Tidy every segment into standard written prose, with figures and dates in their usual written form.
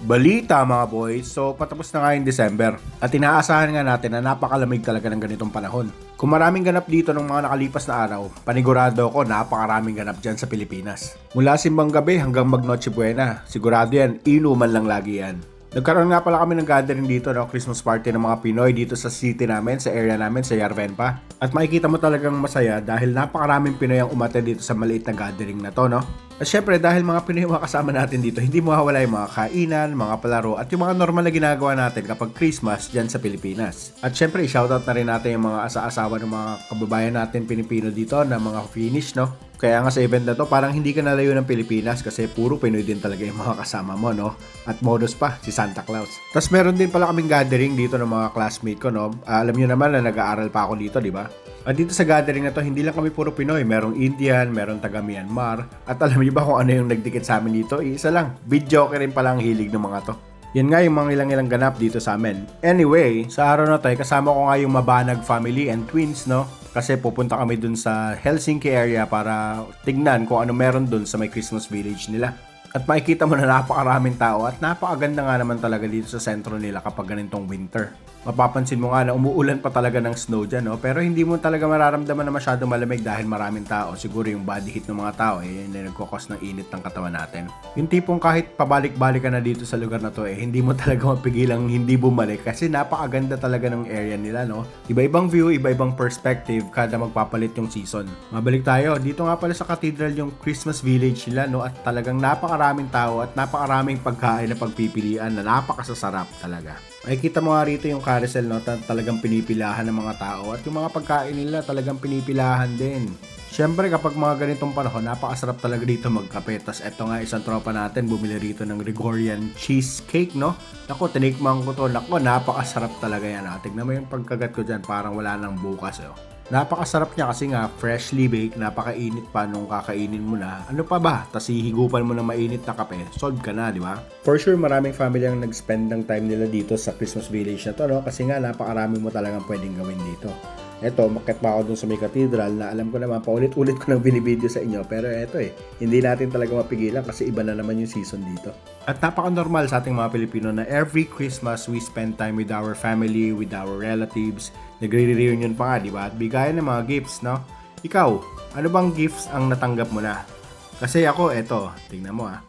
Balita mga boys, so patapos na nga yung December at inaasahan nga natin na napakalamig talaga ng ganitong panahon. Kung maraming ganap dito ng mga nakalipas na araw, panigurado ako napakaraming ganap dyan sa Pilipinas. Mula simbang gabi hanggang mag Noche Buena, sigurado yan, inuman lang lagi yan. Nagkaroon nga pala kami ng gathering dito, no? Christmas party ng mga Pinoy dito sa city namin, sa area namin, sa Yarvenpa. At makikita mo talagang masaya dahil napakaraming Pinoy ang umattend dito sa maliit na gathering na to, no? At syempre dahil mga Pinoy yung mga kasama natin dito, hindi mawawala yung mga kainan, mga palaro at yung mga normal na ginagawa natin kapag Christmas dyan sa Pilipinas. At syempre i-shoutout na rin natin yung mga asa-asawa ng mga kababayan natin Pilipino dito na mga Finnish, no? Kaya nga sa event na to, parang hindi ka nalayo ng Pilipinas kasi puro Pinoy din talaga yung mga kasama mo, no? At modus pa, si Santa Claus. Tapos meron din pala kaming gathering dito ng mga classmate ko, no? Alam nyo naman na nag-aaral pa ako dito, di ba? At dito sa gathering na to, hindi lang kami puro Pinoy. Merong Indian, merong taga Myanmar. At alam niyo ba kung ano yung nagdikit sa amin dito? Isa lang, video rin pala ang hilig ng mga to. Yan nga yung mga ilang ganap dito sa amin. Anyway, sa araw na to, kasama ko nga yung Mabanag family and twins, no? Kasi pupunta kami dun sa Helsinki area para tignan kung ano meron dun sa may Christmas village nila. At makikita mo na napakaraming tao at napakaganda nga naman talaga dito sa sentro nila kapag ganitong winter. Mapapansin mo nga na umuulan pa talaga ng snow dyan, no? Pero hindi mo talaga mararamdaman na masyado malamig dahil maraming tao. Siguro yung body heat ng mga tao, yun na nagkukos ng init ng katawan natin. Yung tipong kahit pabalik-balik ka na dito sa lugar na to, hindi mo talaga mapigilang hindi bumalik kasi napakaganda talaga ng area nila, no? Iba-ibang view, iba-ibang perspective kada magpapalit yung season. Mabalik tayo, dito nga pala sa cathedral yung Christmas village nila, no? At talagang napakaraming tao at napakaraming pagkain na pagpipilian na napakasasarap talaga. Makikita mo nga rito yung carousel, no? Talagang pinipilahan ng mga tao at yung mga pagkain nila talagang pinipilahan din. Siyempre kapag mga ganitong panahon, napakasarap talaga dito magkape. Tas eto nga isang tropa natin bumili rito ng Gregorian cheesecake, no? Naku, tinikman ko to. Naku, napakasarap talaga yan. Tignan mo yung pagkagat ko dyan, parang wala nang bukas, oh. Napakasarap niya kasi nga freshly baked, napakainit pa nung kakainin mo na. Ano pa ba? Tas hihigupan mo ng mainit na kape, solve ka na, di ba? For sure, maraming family ang nag-spend ng time nila dito sa Christmas village na to, no? Kasi nga napakarami mo talagang pwedeng gawin dito. Eto, makit pa ako dun sa may cathedral na alam ko naman, paulit-ulit ko nang binibideo sa inyo. Pero eto hindi natin talaga mapigilan kasi iba na naman yung season dito. At napaka-normal sa ating mga Pilipino na every Christmas we spend time with our family, with our relatives. Nagre-reunion pa nga, di ba? At bigayan ng mga gifts, no? Ikaw, ano bang gifts ang natanggap mo na? Kasi ako, eto, tingnan mo ah.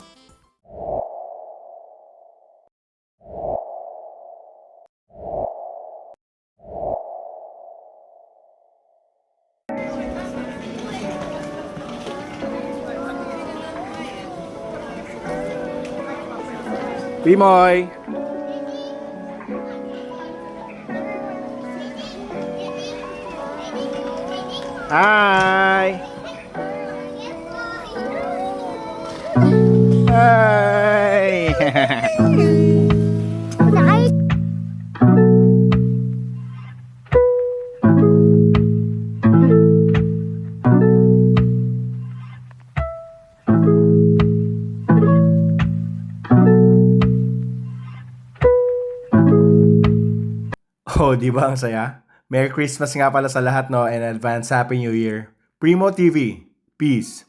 Pimoy! Hi! Hi! Oh, di ba ang saya? Merry Christmas nga pala sa lahat, no? And advance Happy New Year. Primo TV. Peace.